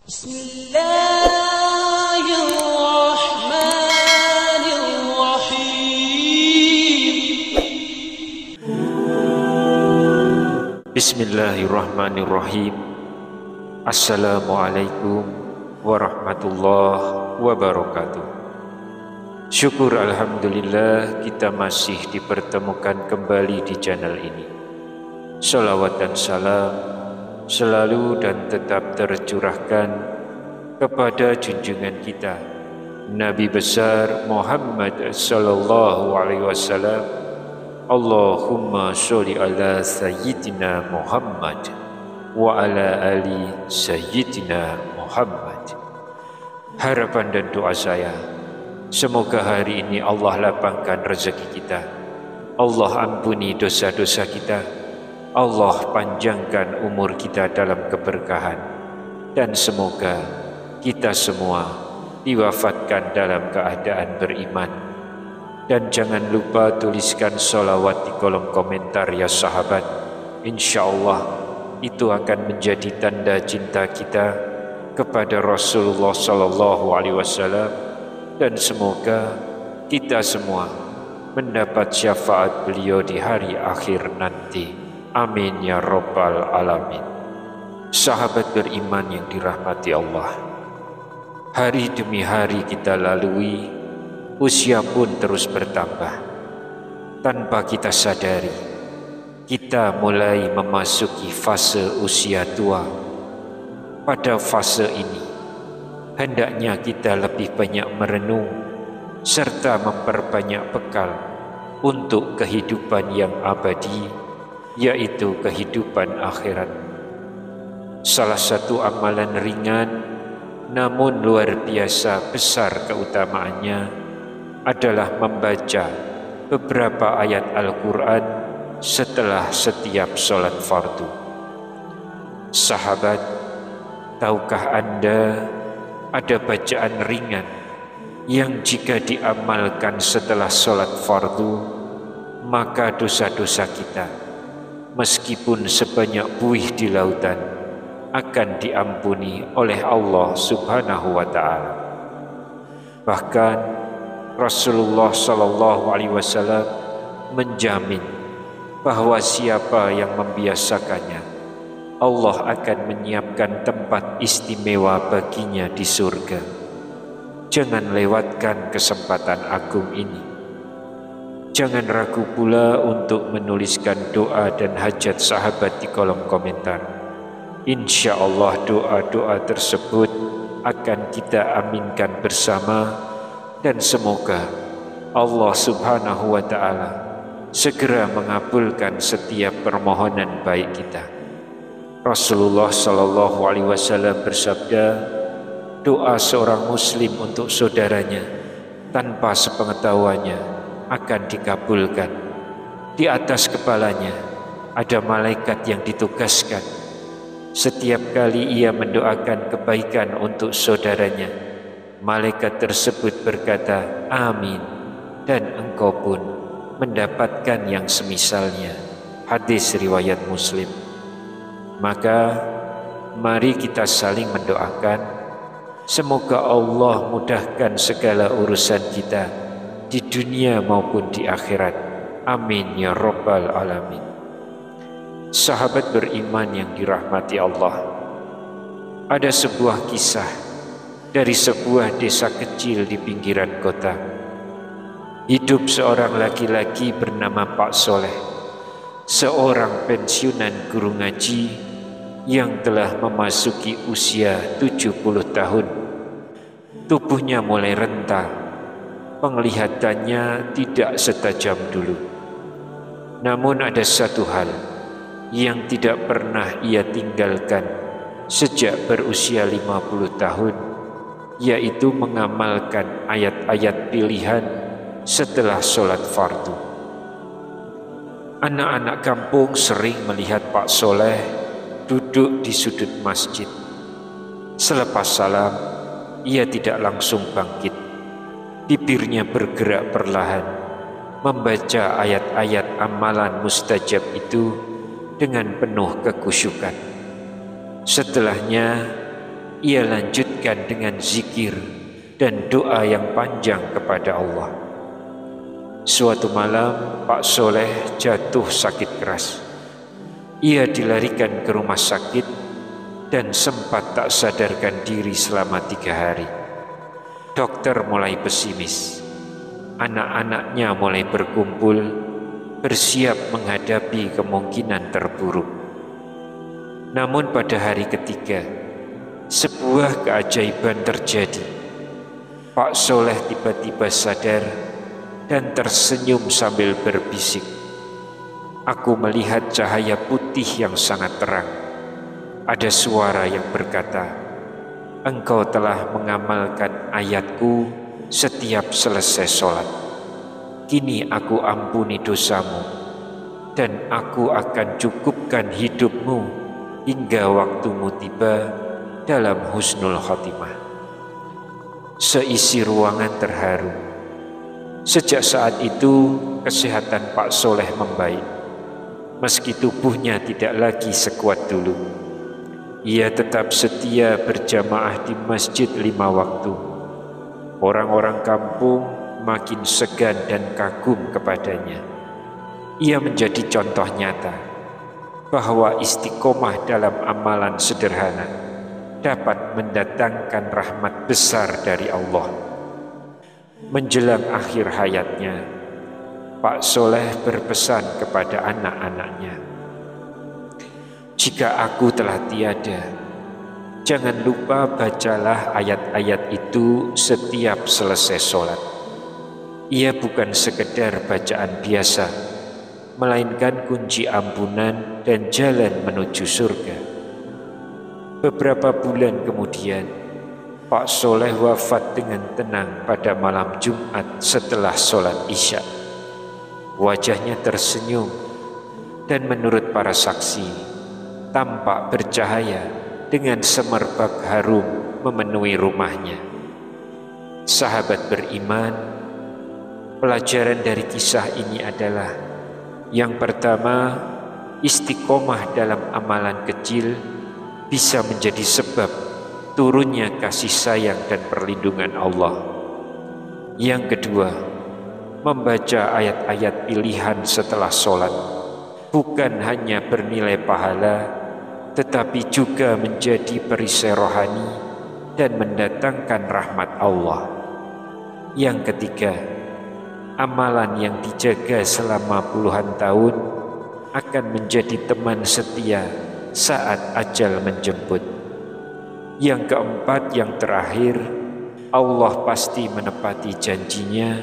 Bismillahirrahmanirrahim. Assalamualaikum warahmatullahi wabarakatuh. Syukur alhamdulillah kita masih dipertemukan kembali di channel ini. Salawat dan salam selalu dan tetap tercurahkan kepada junjungan kita Nabi besar Muhammad sallallahu alaihi wasallam. Allahumma sholli ala sayyidina Muhammad wa ala ali sayyidina Muhammad. Harapan dan doa saya, semoga hari ini Allah lapangkan rezeki kita, Allah ampuni dosa-dosa kita, Allah panjangkan umur kita dalam keberkahan, dan semoga kita semua diwafatkan dalam keadaan beriman. Dan jangan lupa tuliskan sholawat di kolom komentar ya sahabat. Insya Allah itu akan menjadi tanda cinta kita kepada Rasulullah Sallallahu Alaihi Wasallam, dan semoga kita semua mendapat syafaat beliau di hari akhir nanti. Amin ya Rabbal Alamin. Sahabat beriman yang dirahmati Allah, hari demi hari kita lalui, usia pun terus bertambah. Tanpa kita sadari, kita mulai memasuki fase usia tua. Pada fase ini, hendaknya kita lebih banyak merenung serta memperbanyak bekal untuk kehidupan yang abadi, yaitu kehidupan akhirat. Salah satu amalan ringan namun luar biasa besar keutamaannya adalah membaca beberapa ayat Al-Quran setelah setiap sholat fardu. Sahabat, tahukah Anda ada bacaan ringan yang jika diamalkan setelah sholat fardu, maka dosa-dosa kita, meskipun sebanyak buih di lautan, akan diampuni oleh Allah Subhanahu wa Ta'ala. Bahkan Rasulullah Sallallahu Alaihi Wasallam menjamin bahwa siapa yang membiasakannya, Allah akan menyiapkan tempat istimewa baginya di surga. Jangan lewatkan kesempatan agung ini. Jangan ragu pula untuk menuliskan doa dan hajat sahabat di kolom komentar. Insya Allah doa-doa tersebut akan kita aminkan bersama, dan semoga Allah Subhanahu wa Ta'ala segera mengabulkan setiap permohonan baik kita. Rasulullah Sallallahu Alaihi Wasallam bersabda, doa seorang muslim untuk saudaranya tanpa sepengetahuannya akan dikabulkan. Di atas kepalanya ada malaikat yang ditugaskan. Setiap kali ia mendoakan kebaikan untuk saudaranya, malaikat tersebut berkata, amin, dan engkau pun mendapatkan yang semisalnya. Hadis riwayat Muslim. Maka mari kita saling mendoakan, semoga Allah mudahkan segala urusan kita di dunia maupun di akhirat. Amin ya Rabbal Alamin. Sahabat beriman yang dirahmati Allah, ada sebuah kisah dari sebuah desa kecil di pinggiran kota. Hidup seorang laki-laki bernama Pak Soleh, seorang pensiunan guru ngaji yang telah memasuki usia 70 tahun. Tubuhnya mulai renta, penglihatannya tidak setajam dulu. Namun ada satu hal yang tidak pernah ia tinggalkan sejak berusia 50 tahun, yaitu mengamalkan ayat-ayat pilihan setelah sholat fardu. Anak-anak kampung sering melihat Pak Soleh duduk di sudut masjid. Selepas salam, ia tidak langsung bangkit. Bibirnya bergerak perlahan, membaca ayat-ayat amalan mustajab itu dengan penuh kekhusyukan. Setelahnya ia lanjutkan dengan zikir dan doa yang panjang kepada Allah. Suatu malam Pak Soleh jatuh sakit keras. Ia dilarikan ke rumah sakit dan sempat tak sadarkan diri selama 3 hari. Dokter mulai pesimis. Anak-anaknya mulai berkumpul, bersiap menghadapi kemungkinan terburuk. Namun pada hari ketiga, sebuah keajaiban terjadi. Pak Soleh tiba-tiba sadar dan tersenyum sambil berbisik, "Aku melihat cahaya putih yang sangat terang." Ada suara yang berkata, "Engkau telah mengamalkan ayatku setiap selesai sholat. Kini aku ampuni dosamu, dan aku akan cukupkan hidupmu hingga waktumu tiba dalam husnul khotimah." Seisi ruangan terharu. Sejak saat itu, kesehatan Pak Soleh membaik. Meski tubuhnya tidak lagi sekuat dulu, ia tetap setia berjamaah di masjid 5 waktu. Orang-orang kampung makin segan dan kagum kepadanya. Ia menjadi contoh nyata bahwa istiqomah dalam amalan sederhana dapat mendatangkan rahmat besar dari Allah. Menjelang akhir hayatnya, Pak Soleh berpesan kepada anak-anaknya, "Jika aku telah tiada, jangan lupa bacalah ayat-ayat itu setiap selesai sholat. Ia bukan sekedar bacaan biasa, melainkan kunci ampunan dan jalan menuju surga." Beberapa bulan kemudian, Pak Soleh wafat dengan tenang pada malam Jumat setelah sholat Isya. Wajahnya tersenyum dan menurut para saksi tampak bercahaya dengan semerbak harum memenuhi rumahnya. Sahabat beriman, pelajaran dari kisah ini adalah: yang pertama, istiqomah dalam amalan kecil bisa menjadi sebab turunnya kasih sayang dan perlindungan Allah. Yang kedua, membaca ayat-ayat pilihan setelah sholat bukan hanya bernilai pahala, tetapi juga menjadi perisai rohani dan mendatangkan rahmat Allah. Yang ketiga, amalan yang dijaga selama puluhan tahun akan menjadi teman setia saat ajal menjemput. Yang keempat, yang terakhir, Allah pasti menepati janjinya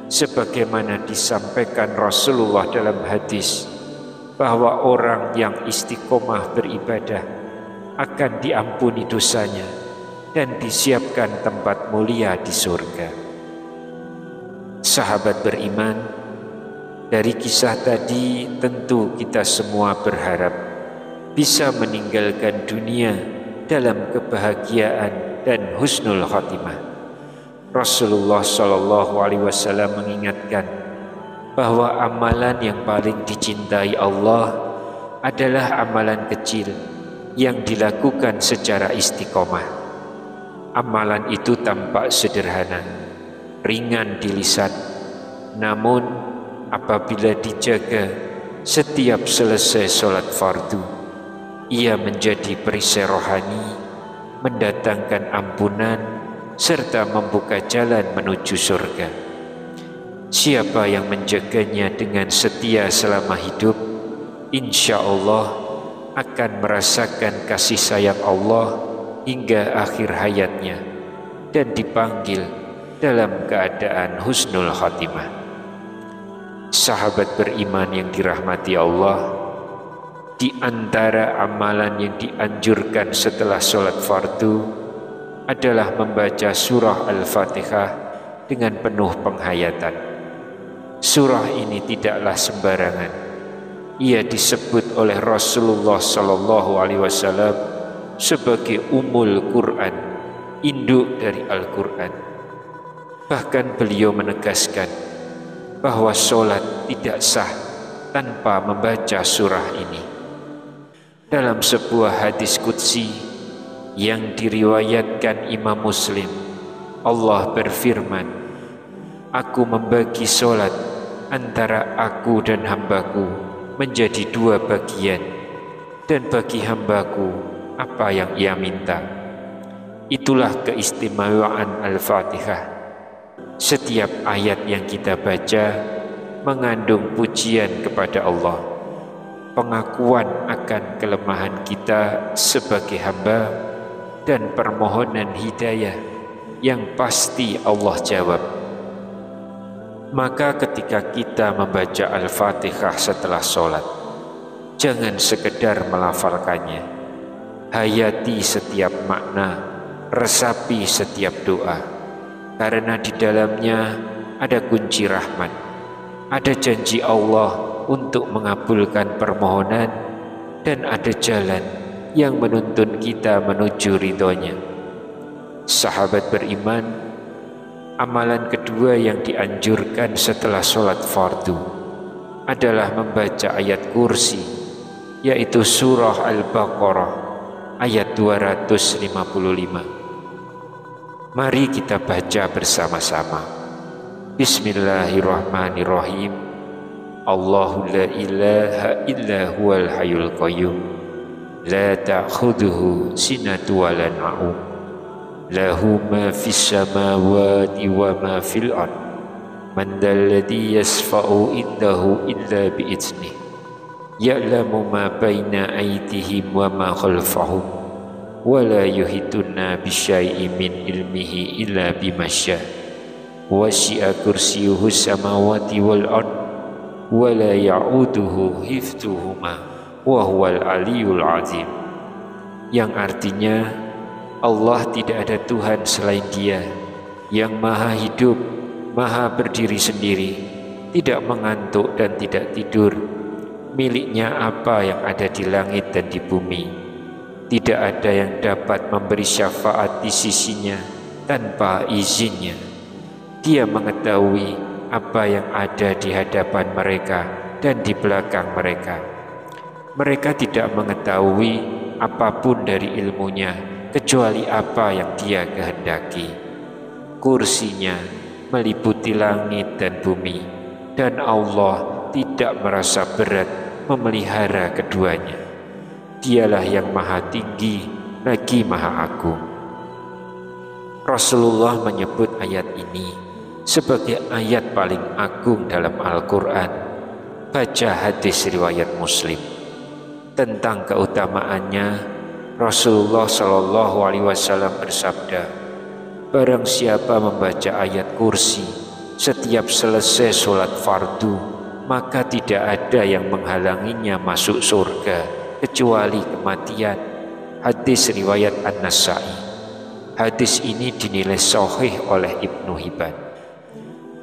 sebagaimana disampaikan Rasulullah dalam hadis, bahwa orang yang istiqomah beribadah akan diampuni dosanya dan disiapkan tempat mulia di surga. Sahabat beriman, dari kisah tadi tentu kita semua berharap bisa meninggalkan dunia dalam kebahagiaan dan husnul khotimah. Rasulullah SAW mengingatkan bahwa amalan yang paling dicintai Allah adalah amalan kecil yang dilakukan secara istiqomah. Amalan itu tampak sederhana, ringan di lisan, namun apabila dijaga setiap selesai sholat fardu, ia menjadi perisai rohani, mendatangkan ampunan, serta membuka jalan menuju surga. Siapa yang menjaganya dengan setia selama hidup, insya Allah akan merasakan kasih sayang Allah hingga akhir hayatnya dan dipanggil dalam keadaan husnul khatimah. Sahabat beriman yang dirahmati Allah, di antara amalan yang dianjurkan setelah sholat fardu adalah membaca surah Al-Fatihah dengan penuh penghayatan. Surah ini tidaklah sembarangan. Ia disebut oleh Rasulullah SAW sebagai Ummul Quran, induk dari Al-Quran. Bahkan beliau menegaskan bahwa sholat tidak sah tanpa membaca surah ini. Dalam sebuah hadis qudsi, yang diriwayatkan Imam Muslim. Allah berfirman, "Aku membagi solat antara aku dan hambaku menjadi dua bagian, dan bagi hambaku apa yang ia minta." Itulah keistimewaan Al-Fatihah. Setiap ayat yang kita baca mengandung pujian kepada Allah, pengakuan akan kelemahan kita sebagai hamba, dan permohonan hidayah yang pasti Allah jawab. Maka ketika kita membaca Al-Fatihah setelah sholat, jangan sekedar melafalkannya, hayati setiap makna, resapi setiap doa, karena di dalamnya ada kunci rahmat, ada janji Allah untuk mengabulkan permohonan, dan ada jalan yang menuntun kita menuju ridhonya. Sahabat beriman, amalan kedua yang dianjurkan setelah sholat fardu adalah membaca ayat kursi, yaitu surah Al-Baqarah ayat 255. Mari kita baca bersama-sama. Bismillahirrahmanirrahim. Allahu la ilaha illa huwal hayyul qayyum, la ta'khudhuhu sinatun wa la nawm, lahu ma fis samawati wa ma fil ard, man dzalladzi yashfa'u indahu illa bi'idzni, ya'lamu ma baina aydihim wa ma khalfahum, wa la yuhituna bisyai'in min ilmihi illa bimasya, wasi'a kursiyuhu samawati wal ard, wa la ya'uduhu hifdzuhuma wa huwal aliyul azim. Yang artinya, Allah tidak ada Tuhan selain Dia, yang maha hidup, maha berdiri sendiri, tidak mengantuk dan tidak tidur. Miliknya apa yang ada di langit dan di bumi. Tidak ada yang dapat memberi syafaat di sisinya tanpa izinnya. Dia mengetahui apa yang ada di hadapan mereka dan di belakang mereka. Mereka tidak mengetahui apapun dari ilmunya kecuali apa yang Dia kehendaki. Kursinya meliputi langit dan bumi, dan Allah tidak merasa berat memelihara keduanya. Dialah yang maha tinggi lagi maha agung. Rasulullah menyebut ayat ini sebagai ayat paling agung dalam Al-Quran. Baca hadis riwayat Muslim. Tentang keutamaannya, Rasulullah SAW bersabda, "Barang siapa membaca ayat kursi setiap selesai sholat fardu, maka tidak ada yang menghalanginya masuk surga kecuali kematian." Hadis riwayat An-Nasa'i. Hadis ini dinilai sahih oleh Ibnu Hibban.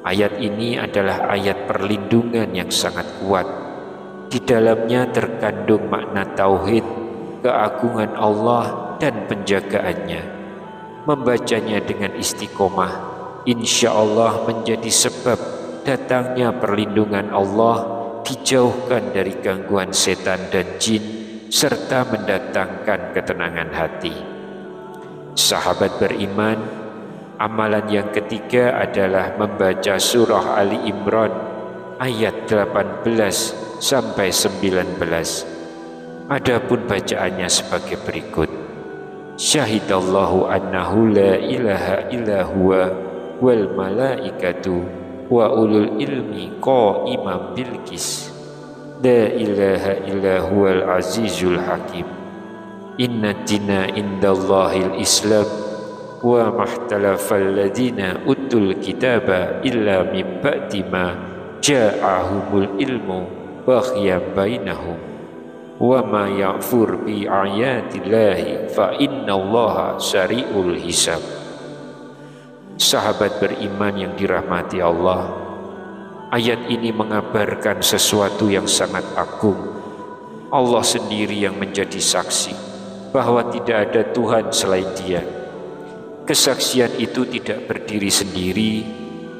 Ayat ini adalah ayat perlindungan yang sangat kuat. Di dalamnya terkandung makna tauhid, keagungan Allah dan penjagaannya. Membacanya dengan istiqomah, insya Allah menjadi sebab datangnya perlindungan Allah, dijauhkan dari gangguan setan dan jin, serta mendatangkan ketenangan hati. Sahabat beriman, amalan yang ketiga adalah membaca surah Ali Imran ayat 18 sampai 19. Adapun bacaannya sebagai berikut. Syahidallahu annahu la ilaha illa huwa wal malaikatu wa ulul ilmi qa'iman bil qis. La ilaha illa huwal azizul hakim. Inna dina indallahil islam wa mahtalafal ladina utul kitaba illa min ba'di ma ja'ahumul ilmu baghyan bainahum wa ma ya'fur bi ayatillahi fa innallaha sari'ul hisab. Sahabat beriman yang dirahmati Allah, ayat ini mengabarkan sesuatu yang sangat agung. Allah sendiri yang menjadi saksi bahwa tidak ada Tuhan selain Dia. Kesaksian itu tidak berdiri sendiri,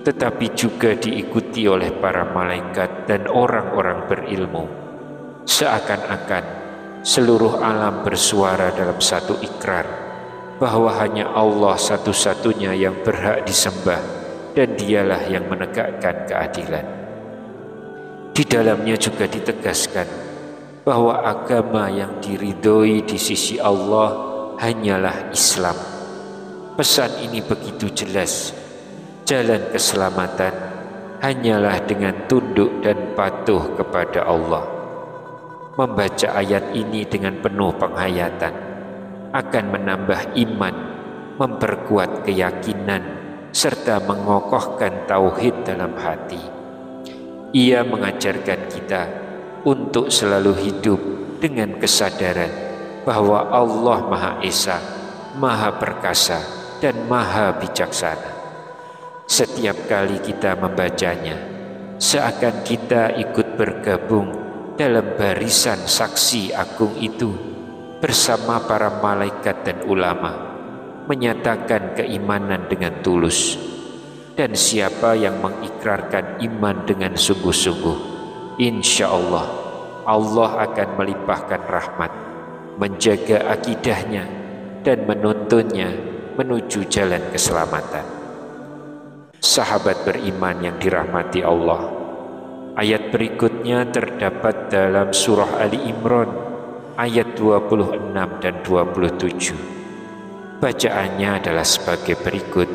tetapi juga diikuti oleh para malaikat dan orang-orang berilmu. Seakan-akan seluruh alam bersuara dalam satu ikrar, bahwa hanya Allah satu-satunya yang berhak disembah dan dialah yang menegakkan keadilan. Di dalamnya juga ditegaskan bahwa agama yang diridhoi di sisi Allah hanyalah Islam. Pesan ini begitu jelas. Jalan keselamatan hanyalah dengan tunduk dan patuh kepada Allah. Membaca ayat ini dengan penuh penghayatan akan menambah iman, memperkuat keyakinan, serta mengokohkan tauhid dalam hati. Ia mengajarkan kita untuk selalu hidup dengan kesadaran bahwa Allah Maha Esa, Maha Perkasa, dan Maha Bijaksana. Setiap kali kita membacanya, seakan kita ikut bergabung dalam barisan saksi agung itu bersama para malaikat dan ulama, menyatakan keimanan dengan tulus. Dan siapa yang mengikrarkan iman dengan sungguh-sungguh, insya Allah, Allah akan melimpahkan rahmat, menjaga akidahnya, dan menuntunnya menuju jalan keselamatan. Sahabat beriman yang dirahmati Allah, ayat berikutnya terdapat dalam surah Ali Imran ayat 26 dan 27. Bacaannya adalah sebagai berikut: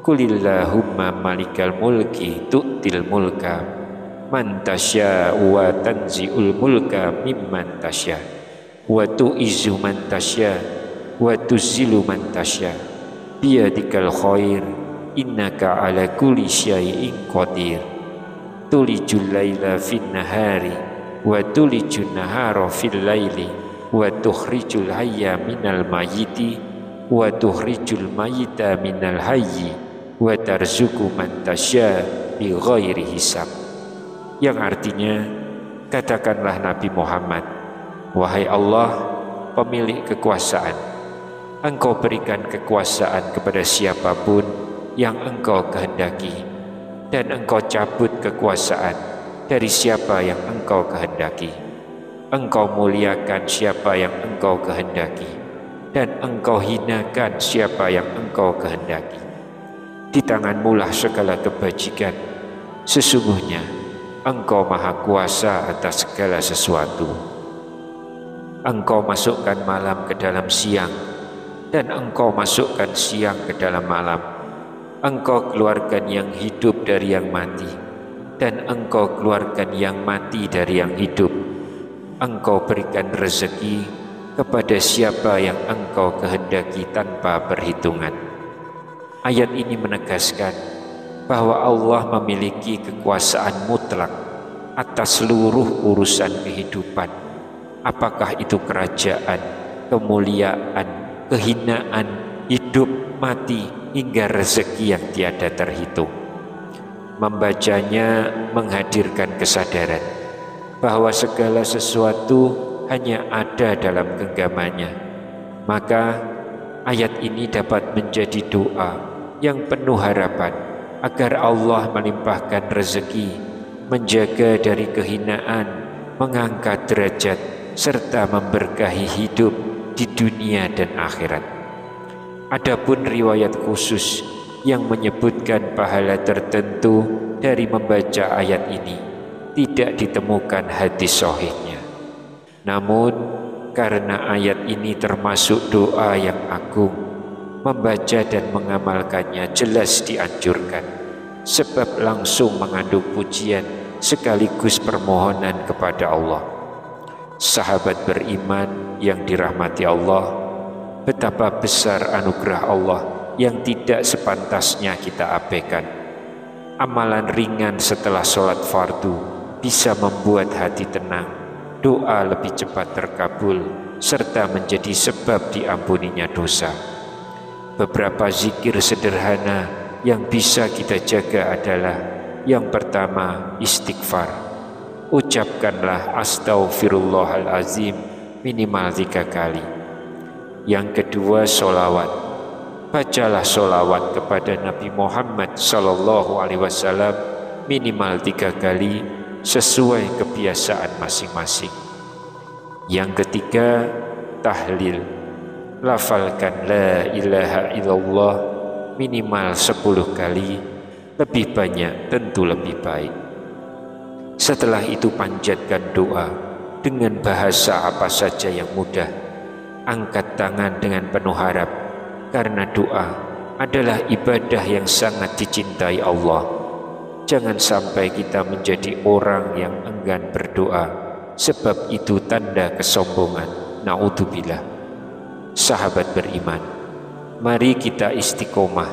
Qulillahumma malikal mulki tu'til mulka man tasya wa tanzi'ul mulka mimman tasya wa tu'izzu man tasya wa tuzzilu man tasya biyadikal khair innaka ala kulli syai'in qadir tulijul laila fin nahari wa tulijun nahara fil laili wa tukhrijul hayya minal mayyiti wa tukhrijul mayyita minal hayyi wa tarzuqu man tasya bi ghairi hisab. Yang artinya, katakanlah Nabi Muhammad, wahai Allah, pemilik kekuasaan, Engkau berikan kekuasaan kepada siapapun yang Engkau kehendaki, dan Engkau cabut kekuasaan dari siapa yang Engkau kehendaki. Engkau muliakan siapa yang Engkau kehendaki, dan Engkau hinakan siapa yang Engkau kehendaki. Di tanganmu-lah segala kebajikan. Sesungguhnya Engkau maha kuasa atas segala sesuatu. Engkau masukkan malam ke dalam siang, dan Engkau masukkan siang ke dalam malam. Engkau keluarkan yang hidup dari yang mati, dan Engkau keluarkan yang mati dari yang hidup. Engkau berikan rezeki kepada siapa yang Engkau kehendaki tanpa perhitungan. Ayat ini menegaskan bahwa Allah memiliki kekuasaan mutlak atas seluruh urusan kehidupan, apakah itu kerajaan, kemuliaan, kehinaan, hidup, mati, hingga rezeki yang tiada terhitung. Membacanya menghadirkan kesadaran bahwa segala sesuatu hanya ada dalam genggamannya. Maka ayat ini dapat menjadi doa yang penuh harapan agar Allah melimpahkan rezeki, menjaga dari kehinaan, mengangkat derajat, serta memberkahi hidup di dunia dan akhirat. Adapun riwayat khusus yang menyebutkan pahala tertentu dari membaca ayat ini tidak ditemukan hadis sahihnya. Namun karena ayat ini termasuk doa yang agung, membaca dan mengamalkannya jelas dianjurkan, sebab langsung mengandung pujian sekaligus permohonan kepada Allah. Sahabat beriman yang dirahmati Allah, betapa besar anugerah Allah yang tidak sepantasnya kita abaikan. Amalan ringan setelah sholat fardu bisa membuat hati tenang, doa lebih cepat terkabul, serta menjadi sebab diampuninya dosa. Beberapa zikir sederhana yang bisa kita jaga adalah: yang pertama, istighfar. Ucapkanlah astaghfirullahalazim minimal 3 kali. Yang kedua, sholawat. Bacalah sholawat kepada Nabi Muhammad SAW minimal 3 kali sesuai kebiasaan masing-masing. Yang ketiga, tahlil. lafalkan la ilaha illallah minimal 10 kali, lebih banyak tentu lebih baik. Setelah itu panjatkan doa dengan bahasa apa saja yang mudah. Angkat tangan dengan penuh harap, karena doa adalah ibadah yang sangat dicintai Allah. Jangan sampai kita menjadi orang yang enggan berdoa, sebab itu tanda kesombongan. Na'udzubillah. Sahabat beriman, mari kita istiqomah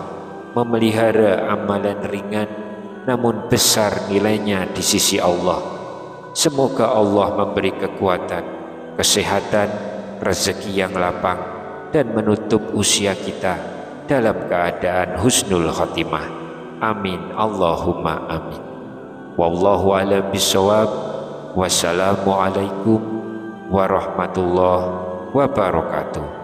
memelihara amalan ringan namun besar nilainya di sisi Allah. Semoga Allah memberi kekuatan, kesehatan, rezeki yang lapang, dan menutup usia kita dalam keadaan husnul khotimah. Amin Allahumma amin. Wallahu a'lam bishawab. Wassalamualaikum warahmatullahi wabarakatuh.